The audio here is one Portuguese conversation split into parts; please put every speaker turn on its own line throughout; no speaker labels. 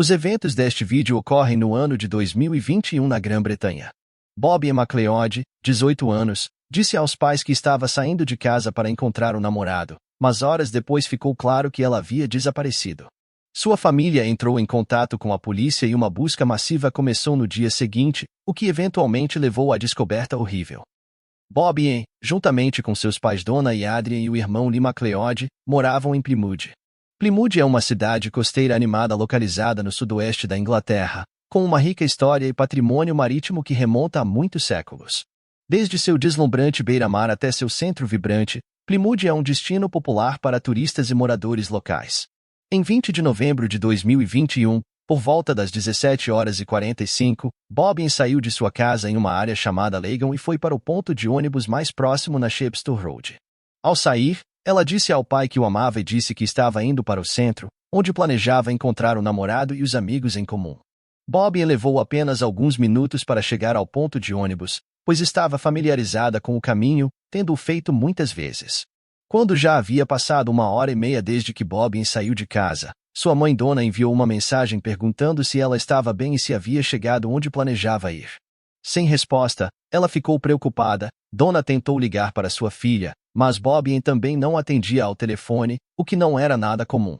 Os eventos deste vídeo ocorrem no ano de 2021 na Grã-Bretanha. Bobby MacLeod, 18 anos, disse aos pais que estava saindo de casa para encontrar o namorado, mas horas depois ficou claro que ela havia desaparecido. Sua família entrou em contato com a polícia e uma busca massiva começou no dia seguinte, o que eventualmente levou à descoberta horrível. Bobby, juntamente com seus pais Donna e Adrian e o irmão Lee MacLeod, moravam em Plymouth. Plymouth é uma cidade costeira animada localizada no sudoeste da Inglaterra, com uma rica história e patrimônio marítimo que remonta a muitos séculos. Desde seu deslumbrante beira-mar até seu centro vibrante, Plymouth é um destino popular para turistas e moradores locais. Em 20 de novembro de 2021, por volta das 17h45, Bobby saiu de sua casa em uma área chamada Leighton e foi para o ponto de ônibus mais próximo na Chepstow Road. Ao sair, ela disse ao pai que o amava e disse que estava indo para o centro, onde planejava encontrar o namorado e os amigos em comum. Bobby levou apenas alguns minutos para chegar ao ponto de ônibus, pois estava familiarizada com o caminho, tendo-o feito muitas vezes. Quando já havia passado 1h30 desde que Bobby saiu de casa, sua mãe Donna enviou uma mensagem perguntando se ela estava bem e se havia chegado onde planejava ir. Sem resposta, ela ficou preocupada. Donna tentou ligar para sua filha, mas Bobby também não atendia ao telefone, o que não era nada comum.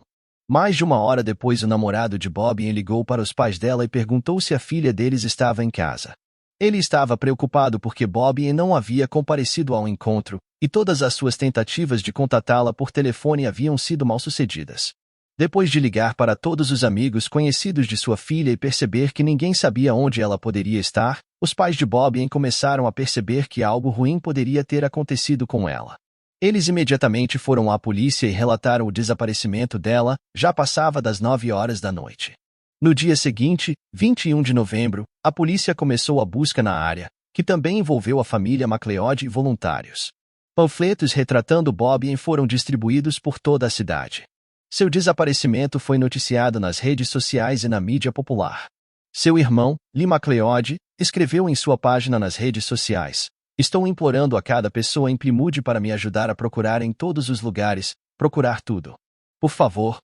Mais de 1 hora depois, o namorado de Bobby ligou para os pais dela e perguntou se a filha deles estava em casa. Ele estava preocupado porque Bobby não havia comparecido ao encontro, e todas as suas tentativas de contatá-la por telefone haviam sido mal-sucedidas. Depois de ligar para todos os amigos conhecidos de sua filha e perceber que ninguém sabia onde ela poderia estar, os pais de Bobby começaram a perceber que algo ruim poderia ter acontecido com ela. Eles imediatamente foram à polícia e relataram o desaparecimento dela. Já passava das 9 horas da noite. No dia seguinte, 21 de novembro, a polícia começou a busca na área, que também envolveu a família MacLeod e voluntários. Panfletos retratando Bobby foram distribuídos por toda a cidade. Seu desaparecimento foi noticiado nas redes sociais e na mídia popular. Seu irmão, Lee MacLeod, escreveu em sua página nas redes sociais: "Estou implorando a cada pessoa em Plymouth para me ajudar a procurar em todos os lugares, procurar tudo. Por favor,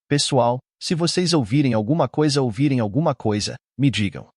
pessoal, se vocês ouvirem alguma coisa, me digam."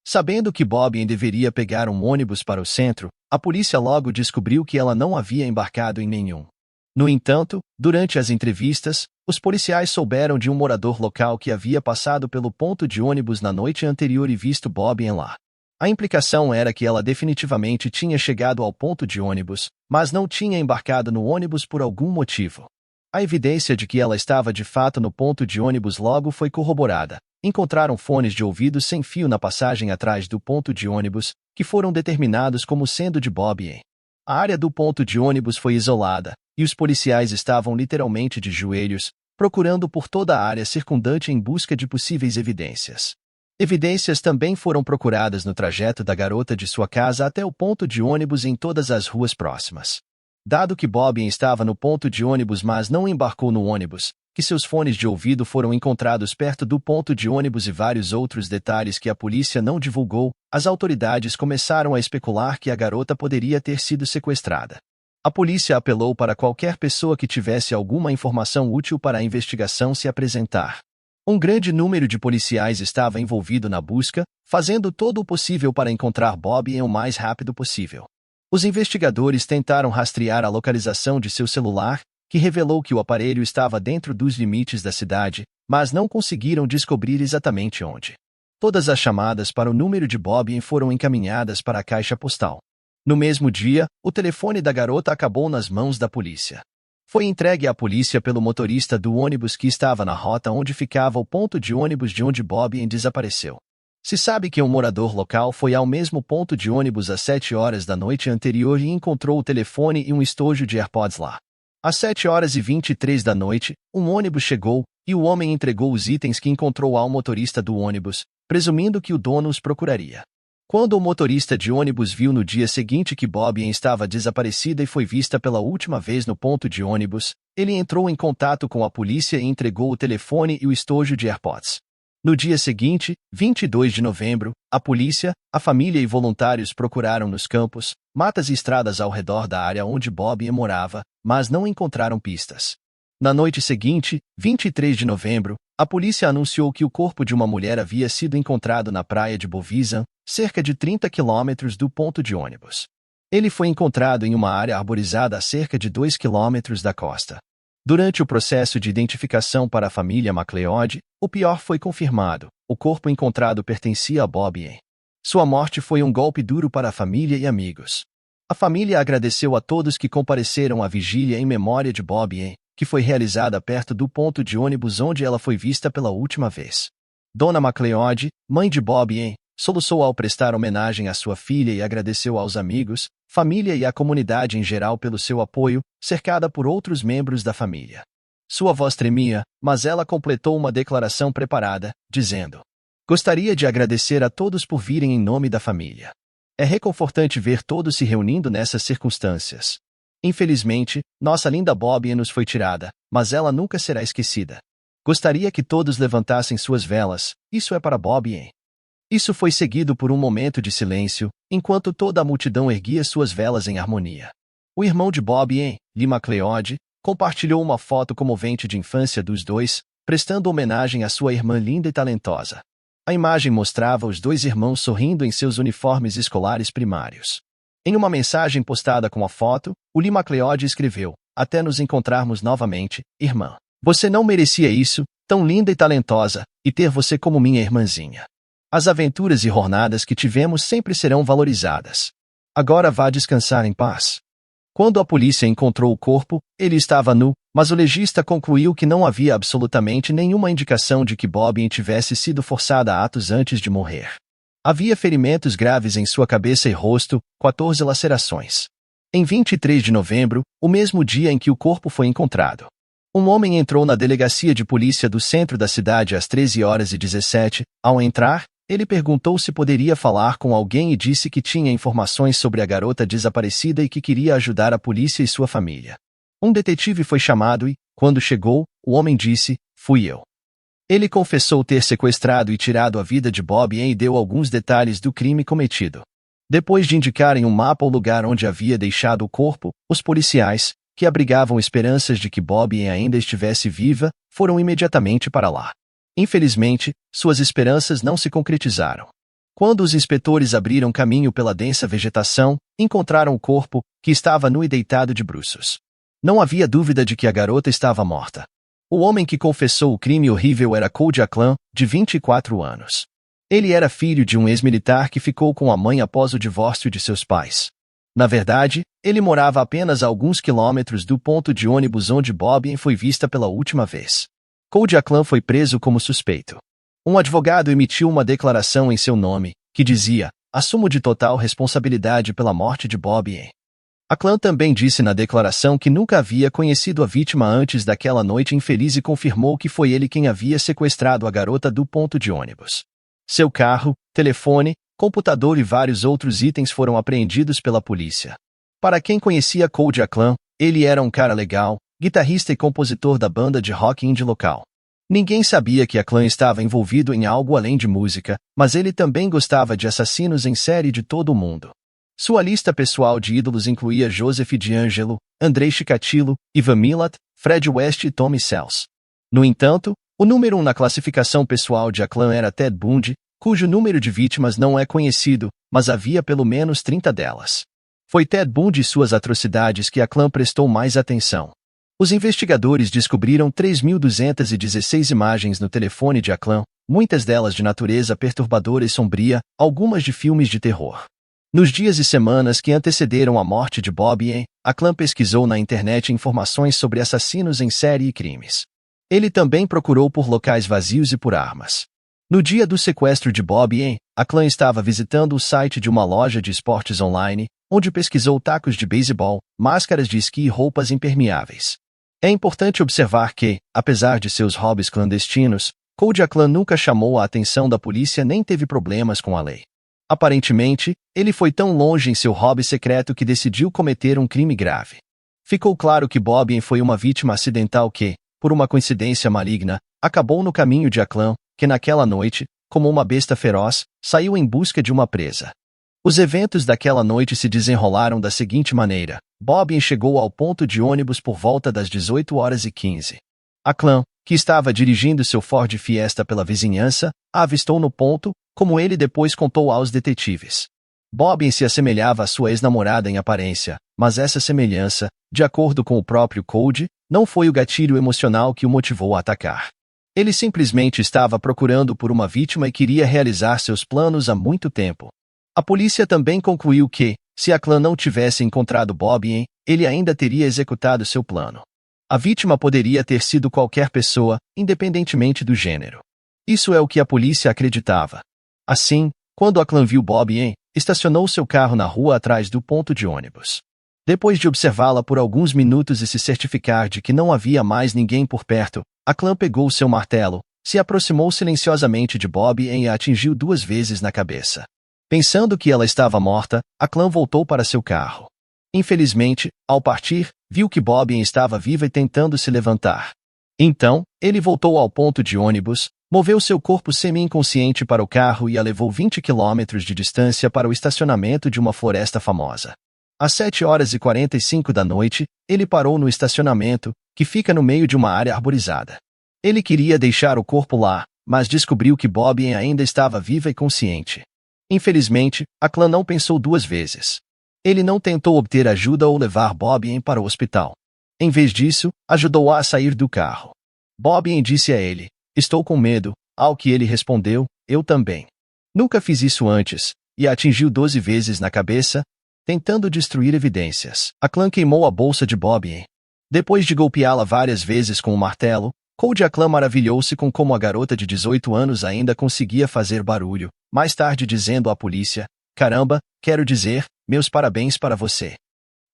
Sabendo que Bobby deveria pegar um ônibus para o centro, a polícia logo descobriu que ela não havia embarcado em nenhum. No entanto, durante as entrevistas, os policiais souberam de um morador local que havia passado pelo ponto de ônibus na noite anterior e visto Bobby lá. A implicação era que ela definitivamente tinha chegado ao ponto de ônibus, mas não tinha embarcado no ônibus por algum motivo. A evidência de que ela estava de fato no ponto de ônibus logo foi corroborada. Encontraram fones de ouvido sem fio na passagem atrás do ponto de ônibus, que foram determinados como sendo de Bobby. A área do ponto de ônibus foi isolada, e os policiais estavam literalmente de joelhos, procurando por toda a área circundante em busca de possíveis evidências. Evidências também foram procuradas no trajeto da garota de sua casa até o ponto de ônibus em todas as ruas próximas. Dado que Bobby estava no ponto de ônibus mas não embarcou no ônibus, que seus fones de ouvido foram encontrados perto do ponto de ônibus e vários outros detalhes que a polícia não divulgou, as autoridades começaram a especular que a garota poderia ter sido sequestrada. A polícia apelou para qualquer pessoa que tivesse alguma informação útil para a investigação se apresentar. Um grande número de policiais estava envolvido na busca, fazendo todo o possível para encontrar Bobby o mais rápido possível. Os investigadores tentaram rastrear a localização de seu celular, que revelou que o aparelho estava dentro dos limites da cidade, mas não conseguiram descobrir exatamente onde. Todas as chamadas para o número de Bobby foram encaminhadas para a caixa postal. No mesmo dia, o telefone da garota acabou nas mãos da polícia. Foi entregue à polícia pelo motorista do ônibus que estava na rota onde ficava o ponto de ônibus de onde Bobby desapareceu. Se sabe que um morador local foi ao mesmo ponto de ônibus às 7 horas da noite anterior e encontrou o telefone e um estojo de AirPods lá. Às 7h23 da noite, um ônibus chegou, e o homem entregou os itens que encontrou ao motorista do ônibus, presumindo que o dono os procuraria. Quando o motorista de ônibus viu no dia seguinte que Bobby estava desaparecida e foi vista pela última vez no ponto de ônibus, ele entrou em contato com a polícia e entregou o telefone e o estojo de AirPods. No dia seguinte, 22 de novembro, a polícia, a família e voluntários procuraram nos campos, matas e estradas ao redor da área onde Bobby morava, mas não encontraram pistas. Na noite seguinte, 23 de novembro, A polícia anunciou que o corpo de uma mulher havia sido encontrado na praia de Bovisan, cerca de 30 quilômetros do ponto de ônibus. Ele foi encontrado em uma área arborizada a cerca de 2 quilômetros da costa. Durante o processo de identificação para a família MacLeod, o pior foi confirmado: o corpo encontrado pertencia a Bobby. Sua morte foi um golpe duro para a família e amigos. A família agradeceu a todos que compareceram à vigília em memória de Bobby, que foi realizada perto do ponto de ônibus onde ela foi vista pela última vez. Dona MacLeod, mãe de Bobby, soluçou ao prestar homenagem à sua filha e agradeceu aos amigos, família e à comunidade em geral pelo seu apoio, cercada por outros membros da família. Sua voz tremia, mas ela completou uma declaração preparada, dizendo: "Gostaria de agradecer a todos por virem em nome da família. É reconfortante ver todos se reunindo nessas circunstâncias. Infelizmente, nossa linda Bobby nos foi tirada, mas ela nunca será esquecida. Gostaria que todos levantassem suas velas, isso é para Bobby." Isso foi seguido por um momento de silêncio, enquanto toda a multidão erguia suas velas em harmonia. O irmão de Bobby, Lee MacLeod, compartilhou uma foto comovente de infância dos dois, prestando homenagem à sua irmã linda e talentosa. A imagem mostrava os dois irmãos sorrindo em seus uniformes escolares primários. Em uma mensagem postada com a foto, o Lee MacLeod escreveu: "Até nos encontrarmos novamente, irmã. Você não merecia isso, tão linda e talentosa, e ter você como minha irmãzinha. As aventuras e jornadas que tivemos sempre serão valorizadas. Agora vá descansar em paz." Quando a polícia encontrou o corpo, ele estava nu, mas o legista concluiu que não havia absolutamente nenhuma indicação de que Bobby tivesse sido forçada a atos antes de morrer. Havia ferimentos graves em sua cabeça e rosto, 14 lacerações. Em 23 de novembro, o mesmo dia em que o corpo foi encontrado, um homem entrou na delegacia de polícia do centro da cidade às 13h17. Ao entrar, ele perguntou se poderia falar com alguém e disse que tinha informações sobre a garota desaparecida e que queria ajudar a polícia e sua família. Um detetive foi chamado e, quando chegou, o homem disse: "Fui eu." Ele confessou ter sequestrado e tirado a vida de Bobby e deu alguns detalhes do crime cometido. Depois de indicarem um mapa o lugar onde havia deixado o corpo, os policiais, que abrigavam esperanças de que Bobby ainda estivesse viva, foram imediatamente para lá. Infelizmente, suas esperanças não se concretizaram. Quando os inspetores abriram caminho pela densa vegetação, encontraram o corpo, que estava nu e deitado de bruços. Não havia dúvida de que a garota estava morta. O homem que confessou o crime horrível era Cody Aclan, de 24 anos. Ele era filho de um ex-militar que ficou com a mãe após o divórcio de seus pais. Na verdade, ele morava apenas a alguns quilômetros do ponto de ônibus onde Bobby foi vista pela última vez. Cody Aclan foi preso como suspeito. Um advogado emitiu uma declaração em seu nome, que dizia: "Assumo de total responsabilidade pela morte de Bobby." Aclan também disse na declaração que nunca havia conhecido a vítima antes daquela noite infeliz e confirmou que foi ele quem havia sequestrado a garota do ponto de ônibus. Seu carro, telefone, computador e vários outros itens foram apreendidos pela polícia. Para quem conhecia Cody Aclan, ele era um cara legal, guitarrista e compositor da banda de rock indie local. Ninguém sabia que Aclan estava envolvido em algo além de música, mas ele também gostava de assassinos em série de todo o mundo. Sua lista pessoal de ídolos incluía Joseph D'Angelo, Andrei Chikatilo, Ivan Milat, Fred West e Tommy Sells. No entanto, o número 1 na classificação pessoal de Aclan era Ted Bundy, cujo número de vítimas não é conhecido, mas havia pelo menos 30 delas. Foi Ted Bundy e suas atrocidades que Aclan prestou mais atenção. Os investigadores descobriram 3.216 imagens no telefone de Aclan, muitas delas de natureza perturbadora e sombria, algumas de filmes de terror. Nos dias e semanas que antecederam a morte de Bobby, Aclan pesquisou na internet informações sobre assassinos em série e crimes. Ele também procurou por locais vazios e por armas. No dia do sequestro de Bobby, Aclan estava visitando o site de uma loja de esportes online, onde pesquisou tacos de beisebol, máscaras de esqui e roupas impermeáveis. É importante observar que, apesar de seus hobbies clandestinos, Cody Aclan nunca chamou a atenção da polícia nem teve problemas com a lei. Aparentemente, ele foi tão longe em seu hobby secreto que decidiu cometer um crime grave. Ficou claro que Bobby foi uma vítima acidental que, por uma coincidência maligna, acabou no caminho de Aclan, que naquela noite, como uma besta feroz, saiu em busca de uma presa. Os eventos daquela noite se desenrolaram da seguinte maneira: Bobby chegou ao ponto de ônibus por volta das 18h15. A clã, que estava dirigindo seu Ford Fiesta pela vizinhança, a avistou no ponto, como ele depois contou aos detetives. Bobbie se assemelhava à sua ex-namorada em aparência, mas essa semelhança, de acordo com o próprio Cody, não foi o gatilho emocional que o motivou a atacar. Ele simplesmente estava procurando por uma vítima e queria realizar seus planos há muito tempo. A polícia também concluiu que, se a clã não tivesse encontrado Bobbie, ele ainda teria executado seu plano. A vítima poderia ter sido qualquer pessoa, independentemente do gênero. Isso é o que a polícia acreditava. Assim, quando a clã viu Bobbie, estacionou seu carro na rua atrás do ponto de ônibus. Depois de observá-la por alguns minutos e se certificar de que não havia mais ninguém por perto, a clã pegou seu martelo, se aproximou silenciosamente de Bobbie e a atingiu 2 vezes na cabeça. Pensando que ela estava morta, a clã voltou para seu carro. Infelizmente, ao partir, viu que Bobbie estava viva e tentando se levantar. Então, ele voltou ao ponto de ônibus, moveu seu corpo semi-inconsciente para o carro e a levou 20 quilômetros de distância para o estacionamento de uma floresta famosa. Às 7h45 da noite, ele parou no estacionamento, que fica no meio de uma área arborizada. Ele queria deixar o corpo lá, mas descobriu que Bobbie ainda estava viva e consciente. Infelizmente, a clã não pensou 2 vezes. Ele não tentou obter ajuda ou levar Bobbie para o hospital. Em vez disso, ajudou-a a sair do carro. Bobbie disse a ele: "Estou com medo", ao que ele respondeu: "Eu também. Nunca fiz isso antes", e a atingiu 12 vezes na cabeça, tentando destruir evidências. A clã queimou a bolsa de Bobbie. Depois de golpeá-la várias vezes com o martelo, Cody Clã maravilhou-se com como a garota de 18 anos ainda conseguia fazer barulho, mais tarde dizendo à polícia: "Caramba, quero dizer, meus parabéns para você."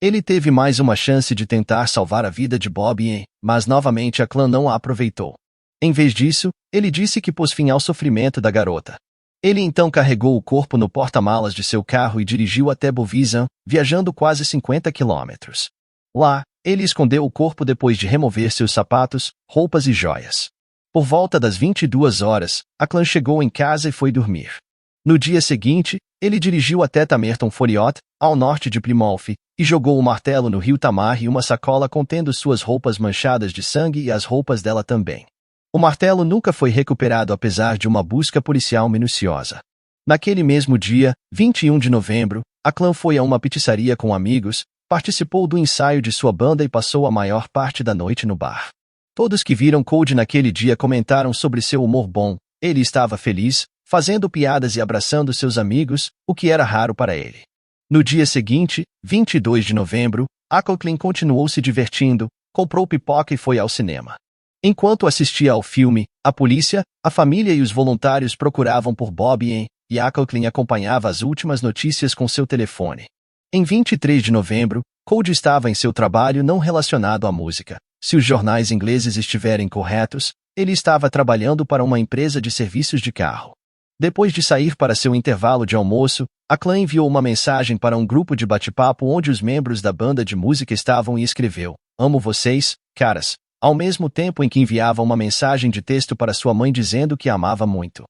Ele teve mais uma chance de tentar salvar a vida de Bobbie, mas novamente a clã não a aproveitou. Em vez disso, ele disse que pôs fim ao sofrimento da garota. Ele então carregou o corpo no porta-malas de seu carro e dirigiu até Bovisan, viajando quase 50 quilômetros. Lá, ele escondeu o corpo depois de remover seus sapatos, roupas e joias. Por volta das 22 horas, a clã chegou em casa e foi dormir. No dia seguinte, ele dirigiu até Tamerton Foriot, ao norte de Plymouth, e jogou o martelo no rio Tamar e uma sacola contendo suas roupas manchadas de sangue e as roupas dela também. O martelo nunca foi recuperado apesar de uma busca policial minuciosa. Naquele mesmo dia, 21 de novembro, a clã foi a uma pizzaria com amigos, participou do ensaio de sua banda e passou a maior parte da noite no bar. Todos que viram Cody naquele dia comentaram sobre seu humor bom. Ele estava feliz, fazendo piadas e abraçando seus amigos, o que era raro para ele. No dia seguinte, 22 de novembro, Acocklin continuou se divertindo, comprou pipoca e foi ao cinema. Enquanto assistia ao filme, a polícia, a família e os voluntários procuravam por Bobbie e Acocklin acompanhava as últimas notícias com seu telefone. Em 23 de novembro, Cody estava em seu trabalho não relacionado à música. Se os jornais ingleses estiverem corretos, ele estava trabalhando para uma empresa de serviços de carro. Depois de sair para seu intervalo de almoço, a clã enviou uma mensagem para um grupo de bate-papo onde os membros da banda de música estavam e escreveu: "Amo vocês, caras", ao mesmo tempo em que enviava uma mensagem de texto para sua mãe dizendo que a amava muito.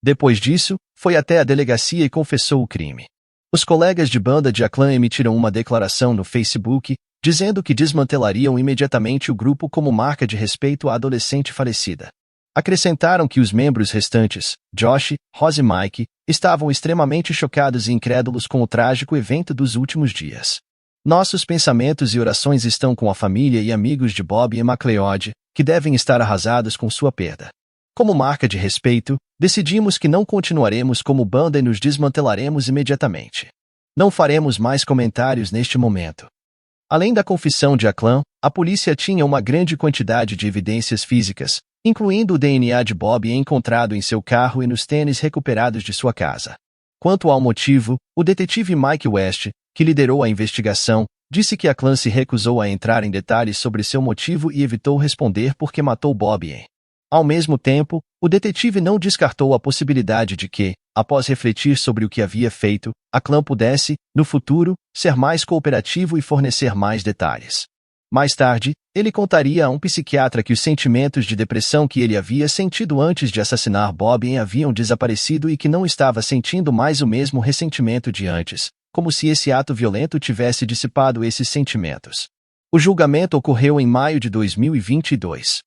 Depois disso, foi até a delegacia e confessou o crime. Os colegas de banda de Clã emitiram uma declaração no Facebook, dizendo que desmantelariam imediatamente o grupo como marca de respeito à adolescente falecida. Acrescentaram que os membros restantes, Josh, Rose e Mike, estavam extremamente chocados e incrédulos com o trágico evento dos últimos dias. Nossos pensamentos e orações estão com a família e amigos de Bobbie MacLeod, que devem estar arrasados com sua perda. Como marca de respeito, decidimos que não continuaremos como banda e nos desmantelaremos imediatamente. Não faremos mais comentários neste momento. Além da confissão de Clã, a polícia tinha uma grande quantidade de evidências físicas, incluindo o DNA de Bobbie encontrado em seu carro e nos tênis recuperados de sua casa. Quanto ao motivo, o detetive Mike West, que liderou a investigação, disse que Clã se recusou a entrar em detalhes sobre seu motivo e evitou responder por que matou Bobbie. Ao mesmo tempo, o detetive não descartou a possibilidade de que, após refletir sobre o que havia feito, Clã pudesse, no futuro, ser mais cooperativo e fornecer mais detalhes. Mais tarde, ele contaria a um psiquiatra que os sentimentos de depressão que ele havia sentido antes de assassinar Bobbie haviam desaparecido e que não estava sentindo mais o mesmo ressentimento de antes, como se esse ato violento tivesse dissipado esses sentimentos. O julgamento ocorreu em maio de 2022.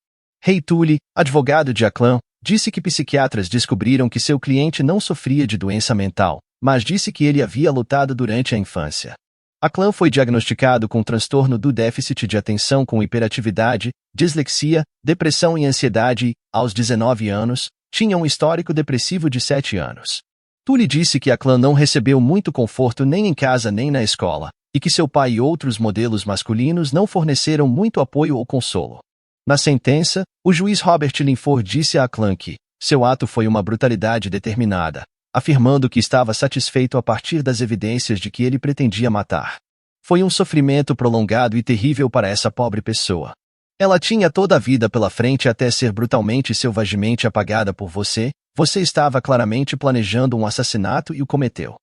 Ray Tully, advogado de Aclan, disse que psiquiatras descobriram que seu cliente não sofria de doença mental, mas disse que ele havia lutado durante a infância. Aclan foi diagnosticado com transtorno do déficit de atenção com hiperatividade, dislexia, depressão e ansiedade e, aos 19 anos, tinha um histórico depressivo de 7 anos. Tully disse que Aclan não recebeu muito conforto nem em casa nem na escola, e que seu pai e outros modelos masculinos não forneceram muito apoio ou consolo. Na sentença, o juiz Robert Linford disse a Aclan que seu ato foi uma brutalidade determinada, afirmando que estava satisfeito a partir das evidências de que ele pretendia matar. Foi um sofrimento prolongado e terrível para essa pobre pessoa. Ela tinha toda a vida pela frente até ser brutalmente e selvagemente apagada por você. Você estava claramente planejando um assassinato e o cometeu.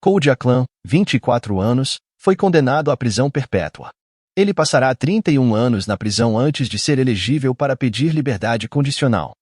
Cody Aclan, 24 anos, foi condenado à prisão perpétua. Ele passará 31 anos na prisão antes de ser elegível para pedir liberdade condicional.